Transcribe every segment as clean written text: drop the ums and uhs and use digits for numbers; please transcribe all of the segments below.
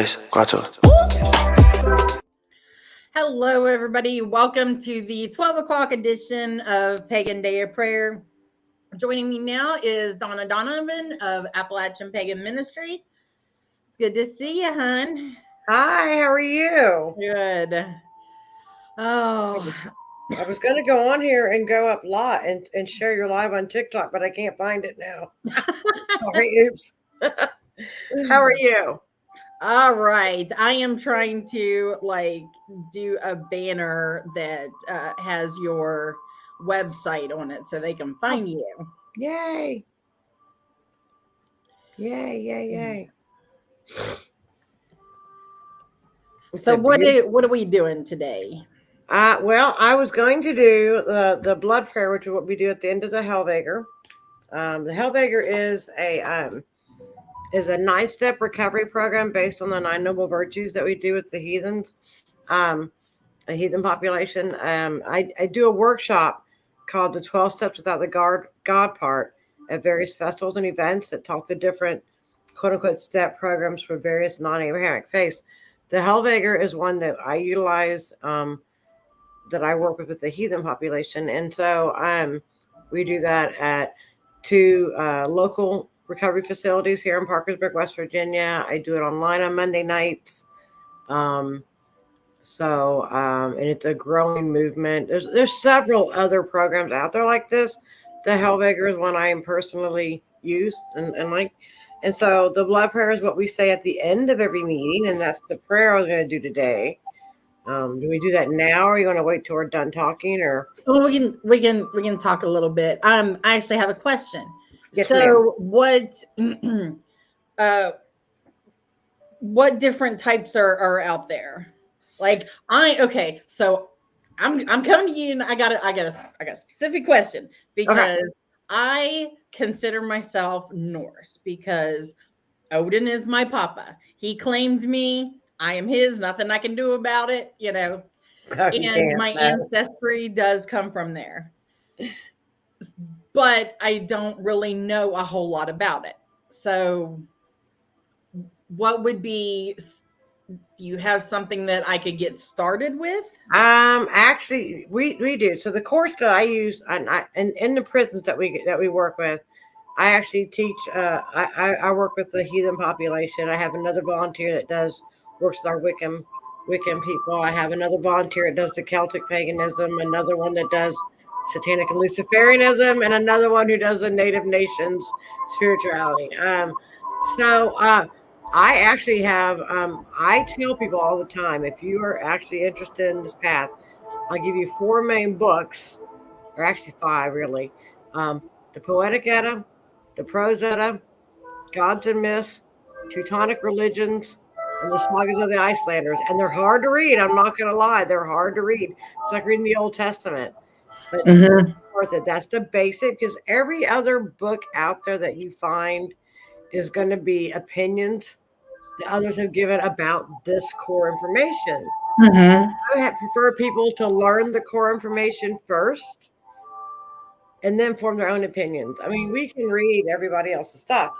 3, 4. Hello, everybody. Welcome to the 12 o'clock edition of Pagan Day of Prayer. Joining me now is Donna Donavon of Appalachian Pagan Ministry. It's good to see you, hon. Hi, how are you? Good. Oh, I was going to go on here and go up live and share your live on TikTok, but I can't find it now. Sorry, oops. How are you? all right. I am trying to do a banner that has your website on it so they can find you. Yay. Yay, yay, yay. So what are we doing today? Well, I was going to do the blood prayer, which is what we do at the end of the Heilvegr. The Heilvegr is a 9-step recovery program based on the 9 noble virtues that we do with the heathens, a heathen population. I do a workshop called the 12 Steps Without the God part at various festivals and events that talk the different quote-unquote step programs for various non-Abrahamic faiths. The Heilvegr is one that I utilize, that I work with the heathen population. And so we do that at 2 local recovery facilities here in Parkersburg, West Virginia. I do it online on Monday nights. And it's a growing movement. There's several other programs out there like this. The Heilvegr is one I am personally used and like. And so the blood prayer is what we say at the end of every meeting, and that's the prayer I was going to do today. Do we do that now, or you want to wait till we're done talking? Or well, we can talk a little bit. I actually have a question. Yes, so what different types are out there? So I'm coming to you, and I got a specific question because Okay. I consider myself Norse because Odin is my papa. He claimed me. I am his. Nothing I can do about it, and my ancestry does come from there. But I don't really know a whole lot about it. So what would be, do you have something that I could get started with? Actually, we do. So the course that I use, and in the prisons that we work with, I actually teach. I work with the heathen population. I have another volunteer that works with our Wiccan people. I have another volunteer that does the Celtic paganism. Another one that does Satanic and Luciferianism, and another one who does the Native Nations spirituality. I actually have, I tell people all the time, if you are actually interested in this path, I'll give you 4 main books, or actually 5 really. The Poetic Edda, the Prose Edda, Gods and Myths, Teutonic Religions, and the Sagas of the Icelanders. And they're hard to read. I'm not going to lie. They're hard to read. It's like reading the Old Testament. But it's worth it. That's the basic, because every other book out there that you find is going to be opinions that others have given about this core information. I prefer people to learn the core information first and then form their own opinions. I mean, we can read everybody else's stuff,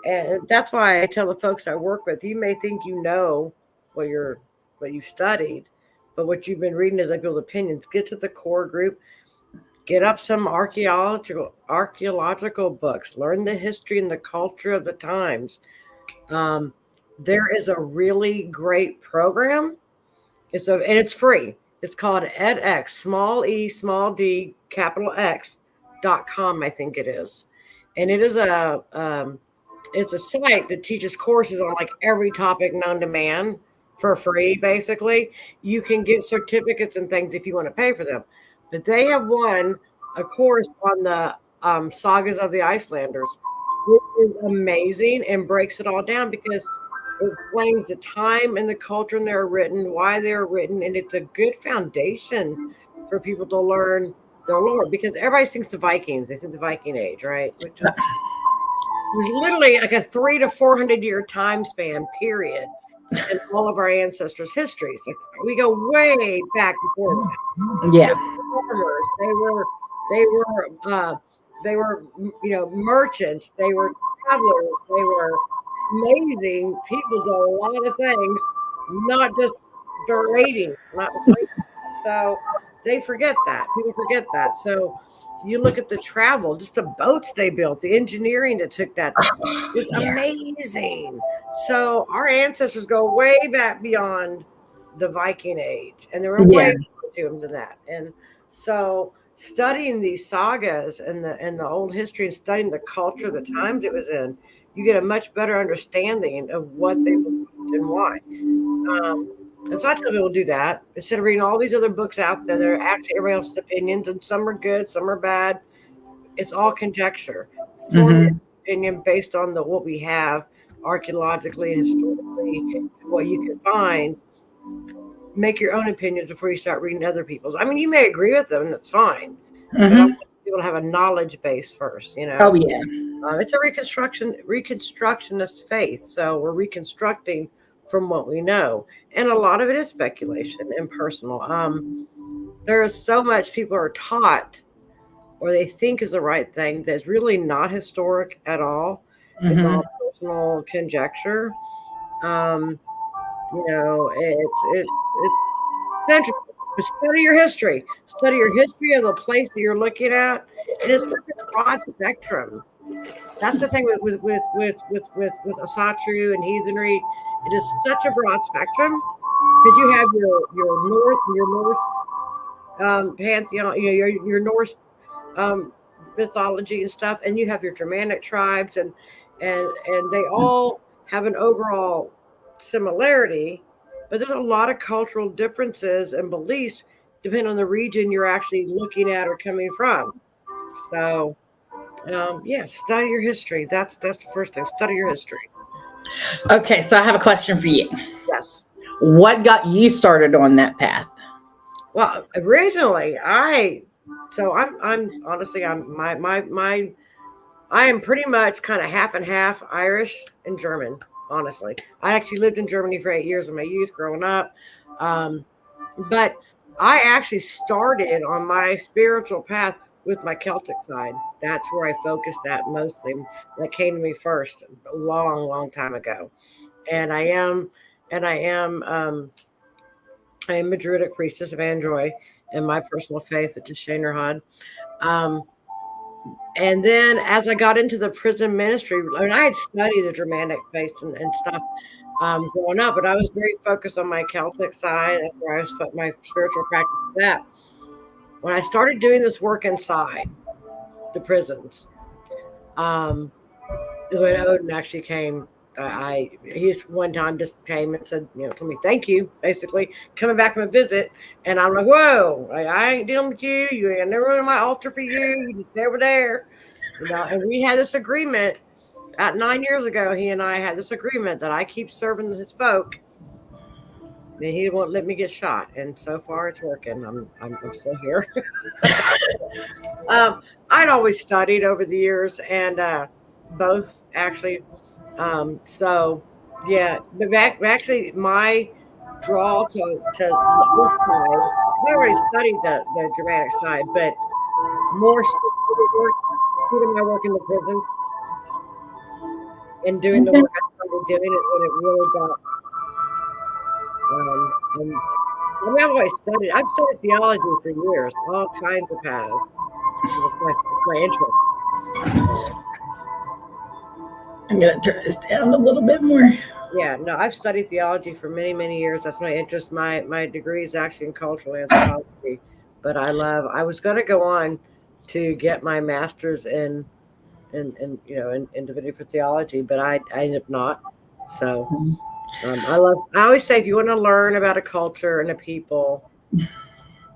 and that's why I tell the folks I work with, you may think you know what you've studied, but what you've been reading is other people's opinions. Get to the core group. Get up some archaeological books. Learn the history and the culture of the times. There is a really great program. And it's free. It's called edX, small e, small d, capital X.com, I think it is. And it is it's a site that teaches courses on like every topic known to man for free, basically. You can get certificates and things if you want to pay for them. But they have won a course on the Sagas of the Icelanders, which is amazing and breaks it all down because it explains the time and the culture and they're written, why they're written, and it's a good foundation for people to learn their lore. Because everybody thinks the Vikings, they think the Viking Age, right? Which was literally like a 300 to 400 year time span period in all of our ancestors' histories. Like, we go way back before that. Yeah. They were merchants. They were travelers. amazing people do a lot of things, not just berating, not like, so they forget that. People forget that. So you look at the travel, just the boats they built, the engineering that took that is amazing. So our ancestors go way back beyond the Viking age, and they were way to that. And so studying these sagas and the old history and studying the culture, the times it was in, you get a much better understanding of what they believed and why. And so I tell people to do that instead of reading all these other books out there. They're actually everybody else's opinions, and some are good, some are bad. It's all conjecture. Form your opinion based on what we have archaeologically and historically, what you can find. Make your own opinions before you start reading other people's. I mean, you may agree with them, and that's fine. But I want people to have a knowledge base first, you know. Oh yeah. It's a reconstructionist faith, so we're reconstructing from what we know, and a lot of it is speculation and personal. There is so much people are taught or they think is the right thing that's really not historic at all. It's all personal conjecture. You know, it's interesting. But study your history. Study your history of the place that you're looking at. It is such a broad spectrum. That's the thing with Asatru and heathenry. It is such a broad spectrum because you have your Norse pantheon, you know, your Norse mythology and stuff, and you have your Germanic tribes, and they all have an overall similarity, but there's a lot of cultural differences and beliefs depending on the region you're actually looking at or coming from. So study your history. That's the first thing. Study your history. Okay, so I have a question for you. Yes. What got you started on that path? Well, originally I am pretty much kind of half and half Irish and German. Honestly, I actually lived in Germany for 8 years in my youth growing up, but I actually started on my spiritual path with my Celtic side. That's where I focused at mostly. That came to me first a long time ago, and I am a Druidic priestess of Androy in my personal faith, which is Shanerhad. And then as I got into the prison ministry, I mean, I had studied the Germanic faiths and stuff growing up, but I was very focused on my Celtic side. That's where I was my spiritual practice with that. When I started doing this work inside the prisons, is when Odin actually came. He one time just came and said, you know, told me thank you, basically coming back from a visit, and I'm like, whoa, I ain't dealing with you. You ain't never on my altar for you. You just over there, you know. And we had this agreement at 9 years ago. He and I had this agreement that I keep serving his folk, and he won't let me get shot. And so far, it's working. I'm still here. I'd always studied over the years, and both actually. So yeah, but actually my draw to this side, I already studied the Germanic side, but more doing my work in the prisons and doing the work I started doing it when it really got and I mean, I've studied theology for years, all kinds of paths. It's my interest. I'm going to turn this down a little bit more. Yeah, no, I've studied theology for many years. That's my interest. My degree is actually in cultural anthropology, but I was going to go on to get my master's in divinity for theology, but I ended up not. So I always say, if you want to learn about a culture and a people,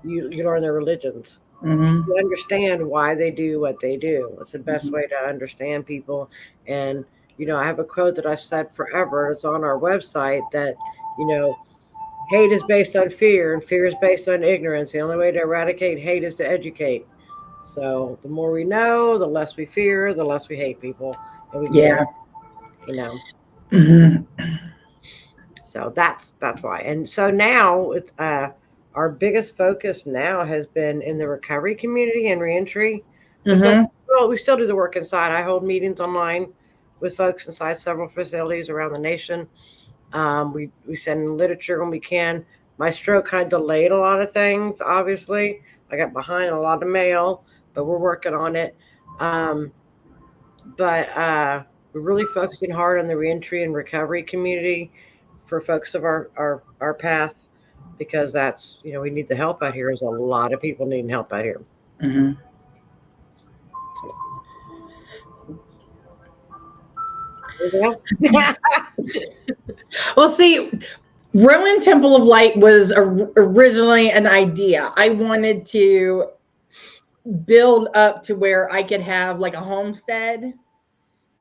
you learn their religions. You understand why they do what they do. It's the best way to understand people. And you know, I have a quote that I've said forever. It's on our website that, you know, hate is based on fear and fear is based on ignorance. The only way to eradicate hate is to educate. So the more we know, the less we fear, the less we hate people. And we you know. So that's why. And so now it's our biggest focus now has been in the recovery community and reentry. Well, we still do the work inside. I hold meetings online with folks inside several facilities around the nation. We send literature when we can. My stroke kind of delayed a lot of things, obviously. I got behind a lot of mail, but we're working on it. But we're really focusing hard on the reentry and recovery community for folks of our path, because that's, we need the help out here. There's a lot of people needing help out here. Mm-hmm. Well, see, Rowan Temple of Light was originally an idea. I wanted to build up to where I could have like a homestead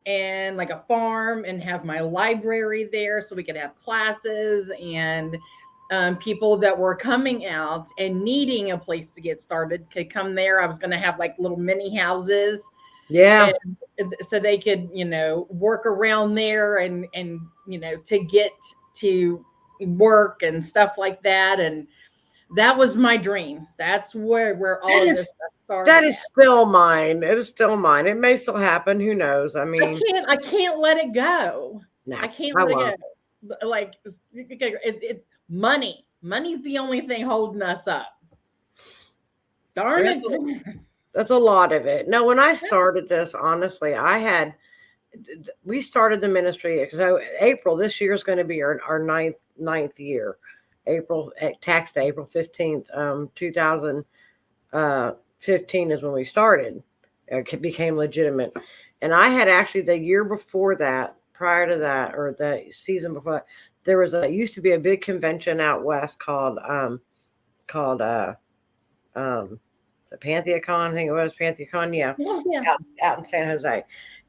and like a farm and have my library there, so we could have classes and people that were coming out and needing a place to get started could come there. I was going to have like little mini houses. Yeah. And so they could, work around there and, to get to work and stuff like that. And that was my dream. That's where all of this stuff started. That is still mine. It is still mine. It may still happen. Who knows? I mean, I can't let it go. No, I can't let it go. Like it's money. Money's the only thing holding us up. Darn it. That's a lot of it. No, when I started this, honestly, we started the ministry because April this year is going to be our ninth year. April tax day, April 15th, 2015 is when we started. It became legitimate. And I had actually the year before that, prior to that, or the season before that, there was used to be a big convention out west called the PantheaCon, I think it was PantheaCon, yeah. Out in San Jose.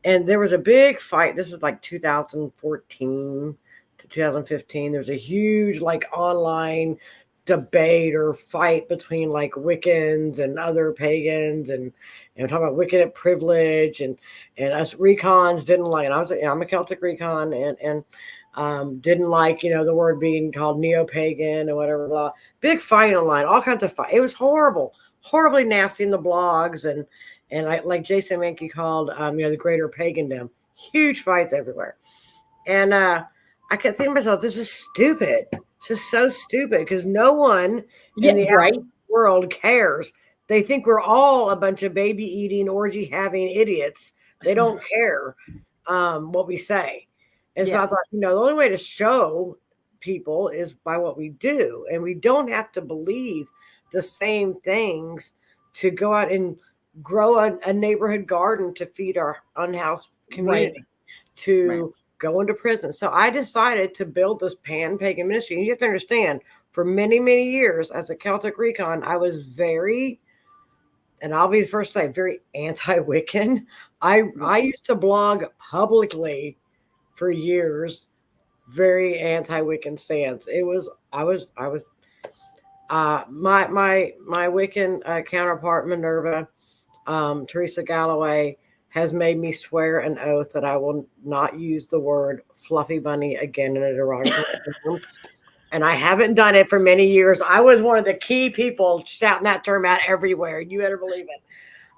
And there was a big fight. This is like 2014 to 2015. There's a huge like online debate or fight between like Wiccans and other pagans, and talking about Wiccan privilege, and us recons didn't like it. I'm a Celtic recon, and didn't like, the word being called neo-pagan and whatever, blah. Big fight online, all kinds of fight. It was horribly nasty in the blogs, and I, like Jason Mankey called, the greater pagandom. Huge fights everywhere. And I kept thinking to myself, this is stupid. This is so stupid, because no one in the world cares. They think we're all a bunch of baby eating, orgy having idiots. They don't care what we say. And so I thought, the only way to show people is by what we do. And we don't have to believe the same things to go out and grow a neighborhood garden to feed our unhoused community, to go into prison. So I decided to build this pagan ministry. And you have to understand, for many, many years as a Celtic recon, I was very, and I'll be the first to say, very anti-Wiccan. I used to blog publicly for years, very anti-Wiccan stance. My Wiccan counterpart, Minerva, Teresa Galloway, has made me swear an oath that I will not use the word fluffy bunny again in a derogatory term. And I haven't done it for many years. I was one of the key people shouting that term out everywhere. You better believe it.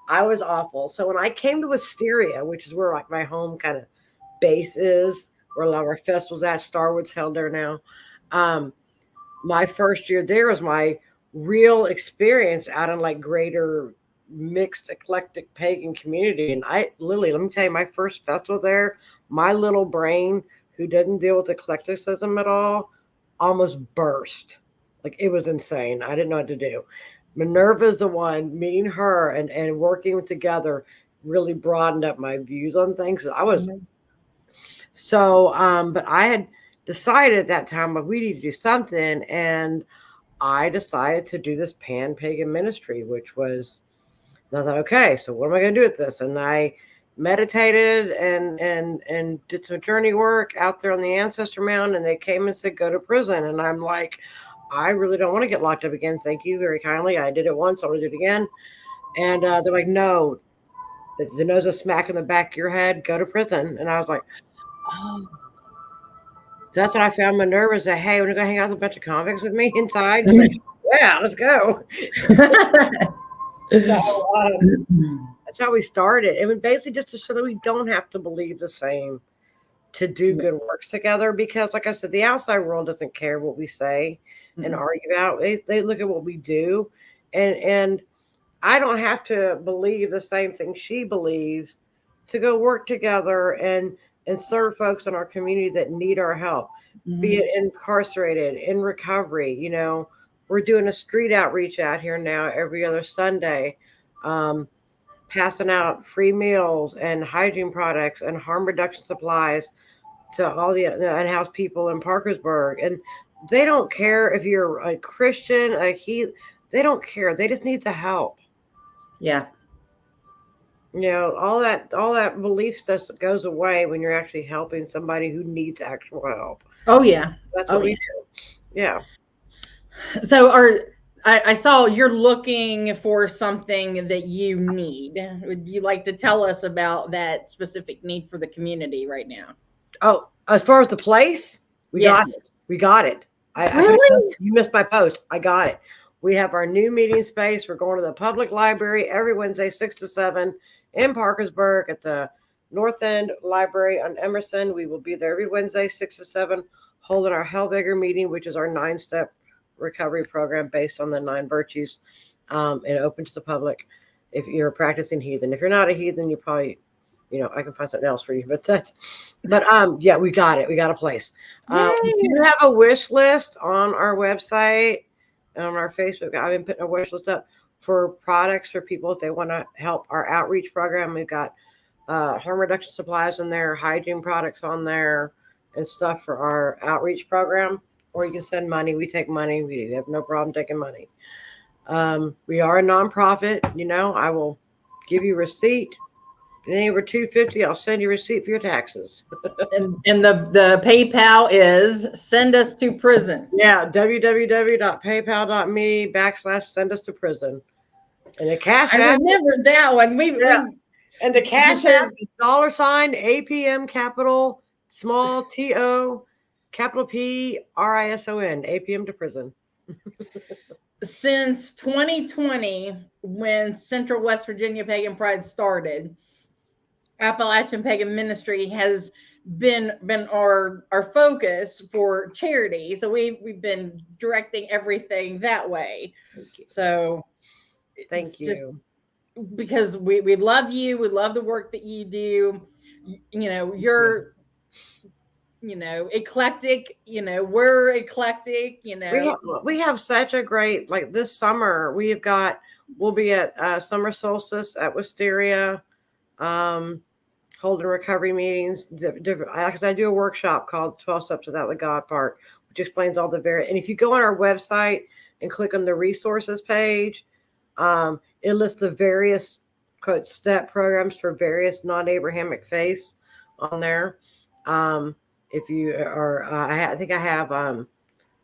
I was awful. So when I came to Wisteria, which is where like my home kind of base is, where a lot of our festivals at, Starwood's held there now. My first year there was my real experience out in like greater mixed eclectic pagan community. And let me tell you, my first festival there, my little brain, who doesn't deal with eclecticism at all, almost burst. Like, it was insane. I didn't know what to do. Minerva's the one. Meeting her and working together really broadened up my views on things. I was but I had decided at that time, we need to do something, and I decided to do this pagan ministry, which was, and I thought, okay, so what am I going to do with this? And I meditated and did some journey work out there on the Ancestor Mound, and they came and said, go to prison. And I'm like, I really don't want to get locked up again. Thank you very kindly. I did it once. I want to do it again. And they're like, no, the nose was smack in the back of your head. Go to prison. And I was like, oh. So that's when I found Minerva. Said, hey, want to go hang out with a bunch of convicts with me inside? Like, yeah, let's go. So That's how we started. It was basically just to show that we don't have to believe the same to do good works together, because like I said, the outside world doesn't care what we say and argue about. They look at what we do, and I don't have to believe the same thing she believes to go work together and serve folks in our community that need our help, be it incarcerated, in recovery. You know, we're doing a street outreach out here now every other Sunday, passing out free meals and hygiene products and harm reduction supplies to all the unhoused people in Parkersburg. And they don't care if you're a Christian, they don't care. They just need the help. Yeah. You know, all that belief stuff goes away when you're actually helping somebody who needs actual help. Oh yeah. That's what we do. Yeah. So I saw you're looking for something that you need. Would you like to tell us about that specific need for the community right now? Oh, as far as the place, we got it. We got it. Really? You missed my post. I got it. We have our new meeting space. We're going to the public library every Wednesday, 6 to 7 in Parkersburg at the North End Library on Emerson. We will be there every Wednesday, 6 to 7, holding our Heilvegr meeting, which is our 9-step recovery program based on the 9 virtues, and open to the public if you're a practicing heathen. If you're not a heathen, you probably, you know, I can find something else for you, yeah, we got it. We got a place. We do have a wish list on our website and on our Facebook. I've been putting a wish list up for products for people if they want to help our outreach program. We've got harm reduction supplies in there, hygiene products on there, and stuff for our outreach program. Or you can send money. We take money. We have no problem taking money. We are a nonprofit. You know, I will give you a receipt. Any over $250, I'll send you a receipt for your taxes. and the PayPal is send us to prison. Yeah, www.paypal.me/send us to prison. And the cash app. I remember that one. And the cash app is $APM capital small TO capital P RISON, APM to prison. Since 2020, when Central West Virginia Pagan Pride started, Appalachian Pagan Ministry has been our focus for charity. So we've been directing everything that way. So thank you. Just because we love you, we love the work that you do. You know, you're you know, eclectic, you know, we're eclectic, you know. We have such a great, like this summer, we'll be at summer solstice at Wisteria, holding recovery meetings. I do a workshop called 12 Steps Without the God Part, which explains all the and if you go on our website and click on the resources page, it lists the various quote step programs for various non-Abrahamic faiths on there. If you are, I think I have,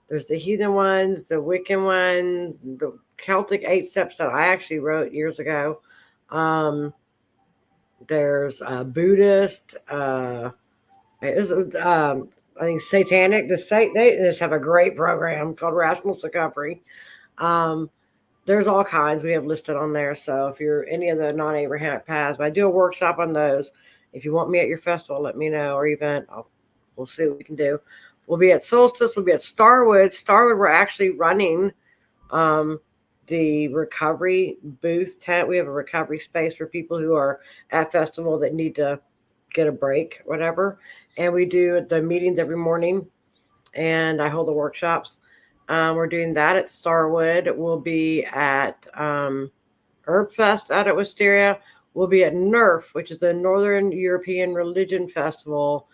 there's the heathen ones, the Wiccan one, the Celtic 8 steps that I actually wrote years ago. There's Buddhist, I think Satanic. They just have a great program called Rational Recovery. There's all kinds we have listed on there. So if you're any of the non-Abrahamic paths, but I do a workshop on those. If you want me at your festival, let me know, or event. We'll see what we can do. We'll be at Solstice. We'll be at Starwood. Starwood, we're actually running the recovery booth tent. We have a recovery space for people who are at festival that need to get a break, whatever. And we do the meetings every morning, and I hold the workshops. We're doing that at Starwood. We'll be at Herb Fest out at Wisteria. We'll be at NERF, which is the Northern European Religion Festival,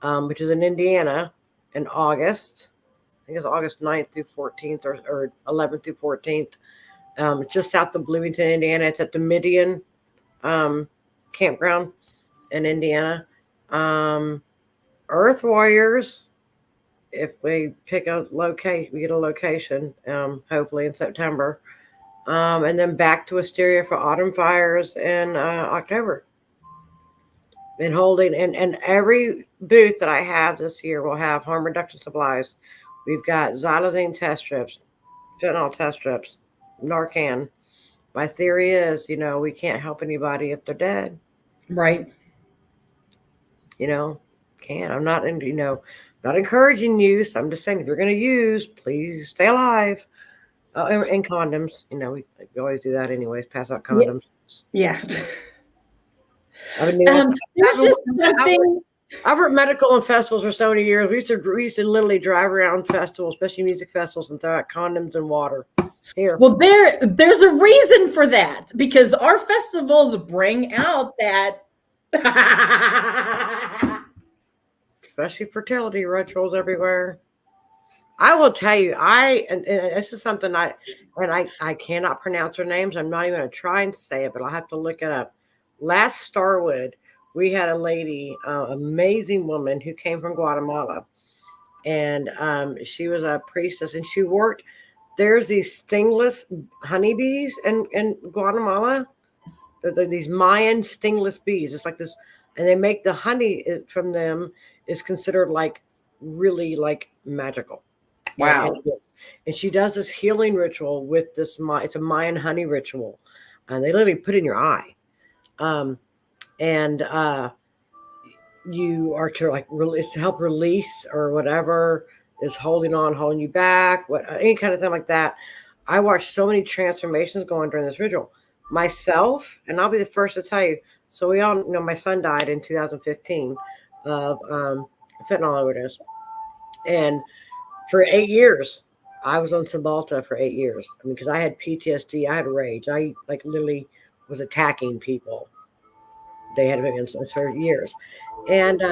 which is in Indiana in August. I think it's August 9th through 14th or 11th through 14th. It's just south of Bloomington, Indiana. It's at the Midian campground in Indiana. Earth Warriors, if we pick a location, we get a location, hopefully in September. And then back to Wisteria for Autumn Fires in October. Been holding, and every booth that I have this year will have harm reduction supplies. We've got xylazine test strips, fentanyl test strips, Narcan, my theory is, we can't help anybody if they're dead. Right. Can't. I'm not, not encouraging use. I'm just saying, if you're going to use, please stay alive. And condoms, we always do that anyways. Pass out condoms. Yeah. I've worked medical and festivals for so many years. We used to literally drive around festivals, especially music festivals, and throw out condoms and water. Here. Well, there's a reason for that, because our festivals bring out that. Especially fertility rituals everywhere. I will tell you, and this is something I cannot pronounce their names. I'm not even going to try and say it, but I'll have to look it up. Last Starwood, we had a lady, amazing woman who came from Guatemala, and she was a priestess, and she worked. There's these stingless honeybees in Guatemala. They're these Mayan stingless bees. It's like this, and they make the honey from them is considered like really like magical. Wow. And she does this healing ritual with this. It's a Mayan honey ritual, and they literally put it in your eye. You are to like it's to help release or whatever is holding you back, any kind of thing like that. I watched so many transformations going during this ritual myself, and I'll be the first to tell you. So we all know my son died in 2015 of fentanyl overdose, and for 8 years I was on Cymbalta for 8 years. I mean, because I had PTSD, I had rage, I like literally was attacking people. They had been against us for years, and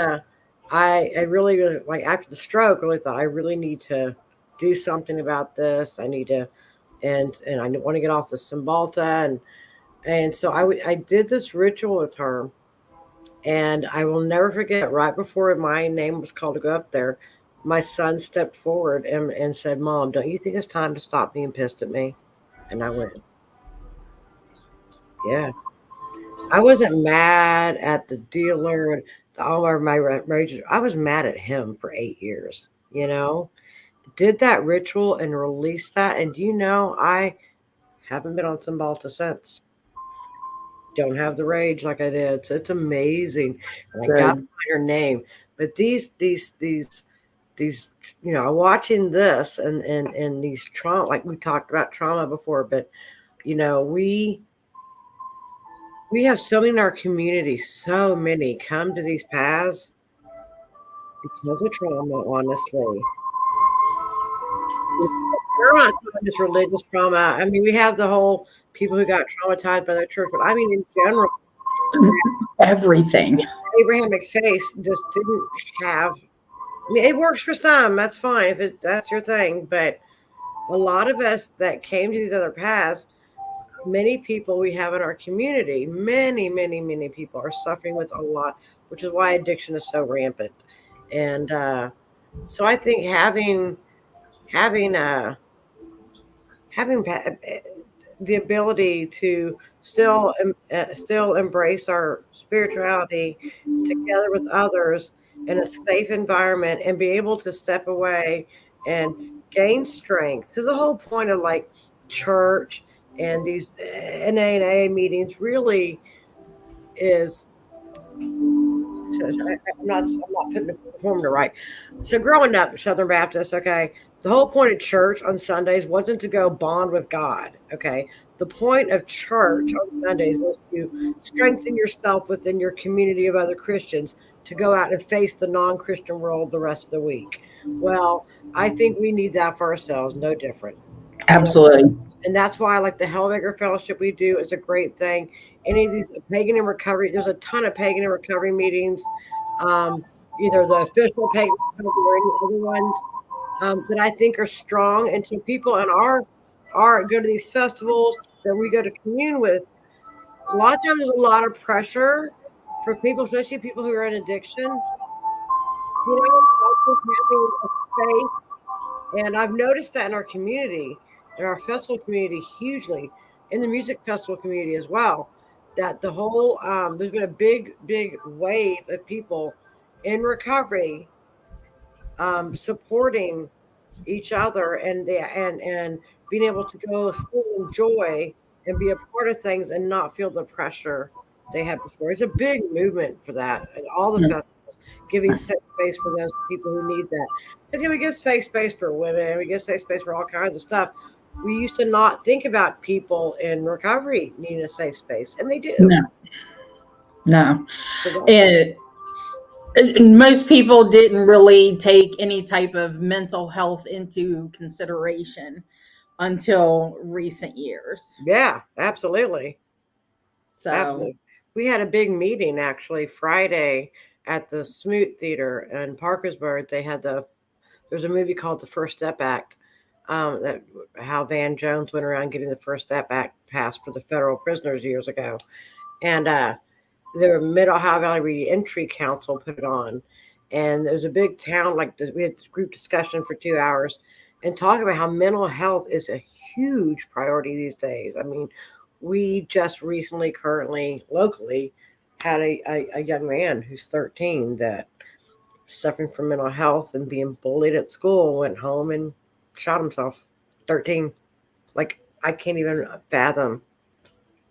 I really, like, after the stroke, really thought I really need to do something about this. I need to, and I want to get off the Cymbalta, and so I did this ritual with her, and I will never forget. Right before my name was called to go up there, my son stepped forward and said, "Mom, don't you think it's time to stop being pissed at me?" And I went, "Yeah." I wasn't mad at the dealer, all of my rage. I was mad at him for 8 years, Did that ritual and released that. And I haven't been on Cymbalta since. Don't have the rage like I did. So it's amazing. And I got to find her name. But these watching this and these trauma, like we talked about trauma before, but we have so many in our community, so many come to these paths because of trauma, honestly. We're not talking just religious trauma. I mean, we have the whole people who got traumatized by their church, but I mean, in general, everything. Abrahamic faith just didn't have. I mean, it works for some. That's fine if that's your thing. But a lot of us that came to these other paths, many people we have in our community, many, many, many people are suffering with a lot, which is why addiction is so rampant. And so I think having the ability to still embrace our spirituality together with others in a safe environment and be able to step away and gain strength, because the whole point of like church and these NA meetings really is. I'm not putting the formula right. So growing up Southern Baptist, okay, the whole point of church on Sundays wasn't to go bond with God. Okay, the point of church on Sundays was to strengthen yourself within your community of other Christians to go out and face the non-Christian world the rest of the week. Well, I think we need that for ourselves, no different. Absolutely. And that's why I like the Heilvegr fellowship we do. It's a great thing. Any of these pagan and recovery, there's a ton of pagan and recovery meetings, either the official pagan or any other ones that I think are strong. And so people in our go to these festivals that we go to commune with, a lot of times there's a lot of pressure for people, especially people who are in addiction. Having a space, and I've noticed that in our community, in our festival community, hugely, in the music festival community as well, that the whole there's been a big wave of people in recovery supporting each other and being able to go still enjoy and be a part of things and not feel the pressure they had before. It's a big movement for that. And all the festivals giving safe space for those people who need that. Because we give safe space for women, we give safe space for all kinds of stuff. We used to not think about people in recovery needing a safe space, and they do. No. And most people didn't really take any type of mental health into consideration until recent years. Yeah, absolutely. So absolutely. We had a big meeting actually Friday at the Smoot Theater in Parkersburg. There's a movie called The First Step Act, that how Van Jones went around getting the First Step Act passed for the federal prisoners years ago. And the Mid-Ohio Valley Reentry Council put it on. And there was a big town, we had group discussion for 2 hours and talking about how mental health is a huge priority these days. I mean, we just recently, locally, had a young man who's 13 that suffering from mental health and being bullied at school, went home and shot himself. 13. Like, I can't even fathom,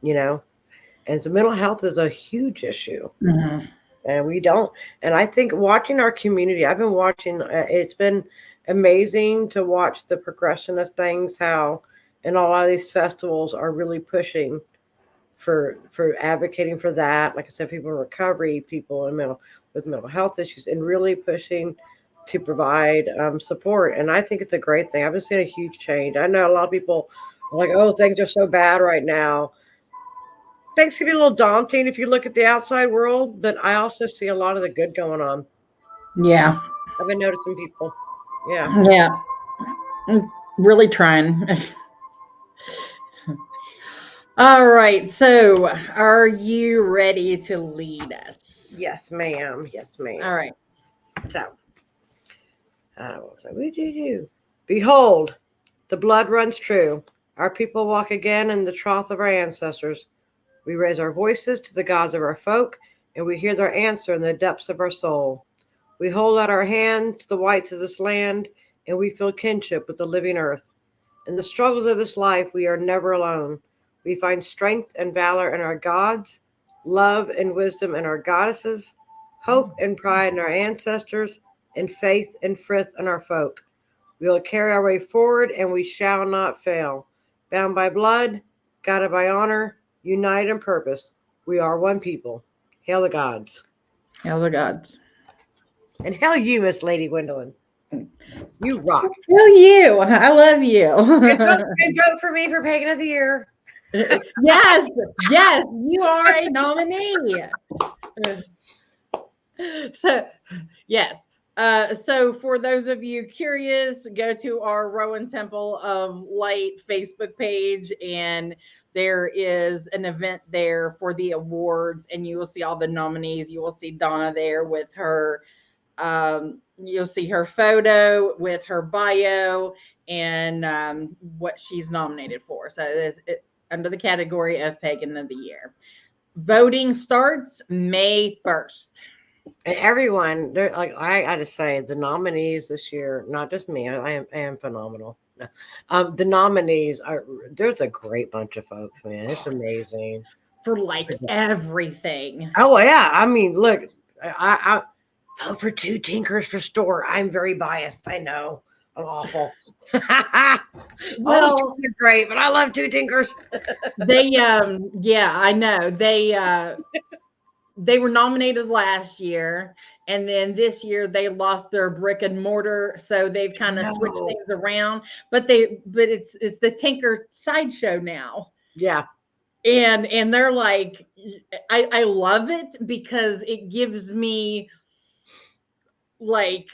And so mental health is a huge issue. Mm-hmm. And we don't. And I think watching our community, I've been watching, it's been amazing to watch the progression of things, how and a lot of these festivals are really pushing for advocating for that. Like I said, people in recovery, people with mental health issues, and really pushing to provide support. And I think it's a great thing. I've been seeing a huge change. I know a lot of people are like, oh, things are so bad right now. Things can be a little daunting if you look at the outside world, but I also see a lot of the good going on. Yeah. I've been noticing people. Yeah. Yeah. I'm really trying. All right. So, are you ready to lead us? Yes, ma'am. Yes, ma'am. All right. So, what did you do? Behold, the blood runs true. Our people walk again in the trough of our ancestors. We raise our voices to the gods of our folk, and we hear their answer in the depths of our soul. We hold out our hand to the whites of this land, and we feel kinship with the living earth. In the struggles of this life, we are never alone. We find strength and valor in our gods, love and wisdom in our goddesses, hope and pride in our ancestors, and faith and frith in our folk. We will carry our way forward, and we shall not fail. Bound by blood, guided by honor, united in purpose, we are one people. Hail the gods. Hail the gods. And hail you, Miss Lady Gwendolyn. You rock. Hail you. I love you. And vote for me for Pagan of the Year. Yes, you are a nominee. So, yes. So for those of you curious, go to our Rowan Temple of Light Facebook page, and there is an event there for the awards, and you will see all the nominees. You will see Donna there with her, you'll see her photo with her bio and what she's nominated for. So it is under the category of Pagan of the Year. Voting starts May 1st. And everyone, like I got to say, the nominees this year, not just me, I am phenomenal. The nominees there's a great bunch of folks, man. It's amazing For like everything. Oh yeah, I mean, look, I vote for Two Tinkers for Store. I'm very biased. I know. I'm awful. All the stores are great, but I love Two Tinkers. They yeah, I know. They were nominated last year, and then this year they lost their brick and mortar, so they've kind of switched things around. But it's the Tinker sideshow now. Yeah. And they're like, I love it because it gives me like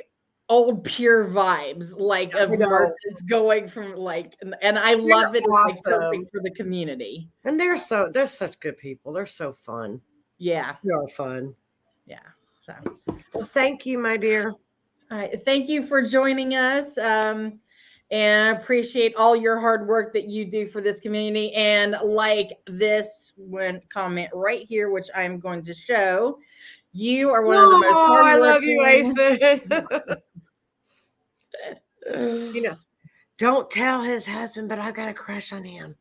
old pure vibes, like of merchants going from like, and I love it. Awesome. Like something for the community. And they're such good people. They're so fun. Yeah. They're fun. Yeah. So, well, thank you, my dear. All right. Thank you for joining us. And I appreciate all your hard work that you do for this community. And like this comment right here, which I'm going to show, you are one of the most hardworking. I love you, Ace. Don't tell his husband, but I've got a crush on him.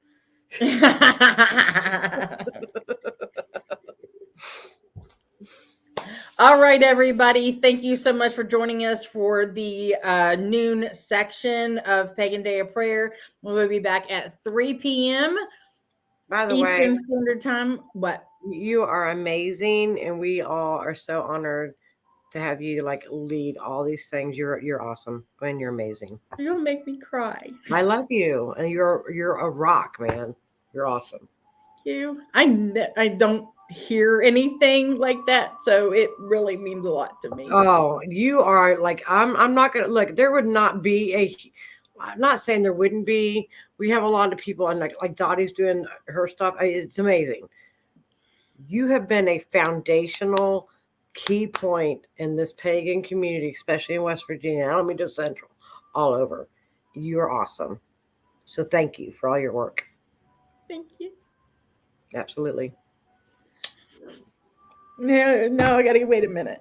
All right, everybody. Thank you so much for joining us for the noon section of Pagan Day of Prayer. We'll be back at 3 p.m. By the Eastern way, Standard Time. What? You are amazing, and we all are so honored to have you like lead all these things. You're awesome, Gwen. You're amazing. You're gonna make me cry. I love you, and you're a rock, man. You're awesome. You. I don't hear anything like that, so it really means a lot to me. Oh, you are like I'm not gonna look. There would not be a. I'm not saying there wouldn't be. We have a lot of people, and like Dottie's doing her stuff. It's amazing. You have been a foundational key point in this pagan community, especially in West Virginia. I don't mean just Central, all over. You're awesome. So thank you for all your work. Thank you. Absolutely. No, I gotta wait a minute.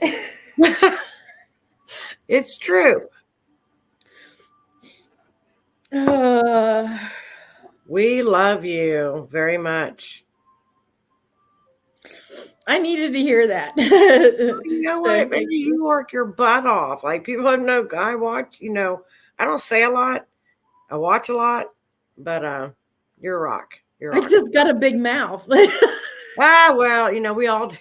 It's true. We love you very much. I needed to hear that. You know what? Maybe you work your butt off. Like people have no. I watch. I don't say a lot. I watch a lot, but you're a rock. You're a rock. I just got a big mouth. Well, we all do.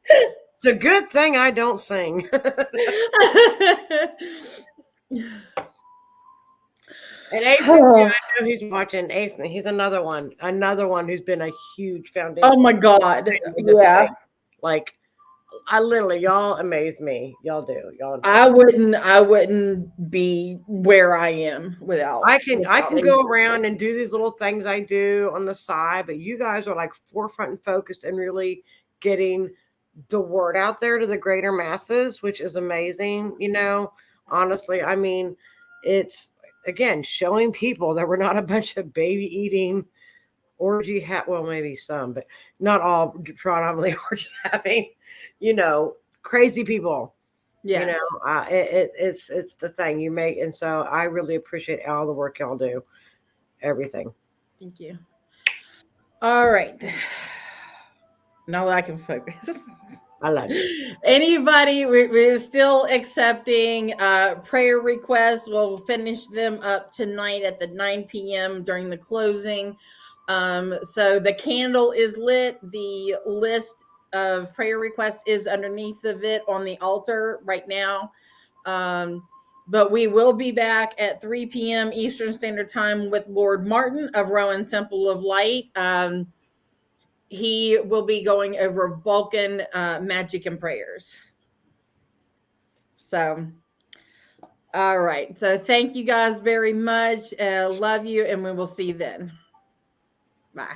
It's a good thing I don't sing. And Ace, I know he's watching. Ace, he's another one who's been a huge foundation. Oh my God! Yeah, like I literally, y'all amaze me. Y'all do. I wouldn't be where I am without. I can go around and do these little things I do on the side, but you guys are like forefront and focused and really getting the word out there to the greater masses, which is amazing. Honestly, I mean, it's again showing people that we're not a bunch of baby eating orgy well, maybe some, but not all predominantly orgy having, crazy people. Yes. It's the thing you make, and so I really appreciate all the work y'all do. Everything. Thank you. All right. Now that I can focus. I love it. Anybody, we're still accepting prayer requests. We'll finish them up tonight at the 9 p.m. during the closing. So the candle is lit. The list of prayer requests is underneath of it on the altar right now. But we will be back at 3 p.m. Eastern Standard Time with Lord Martin of Rowan Temple of Light. He will be going over Vulcan magic and prayers. So, all right. So thank you guys very much. Love you, and we will see you then. Bye.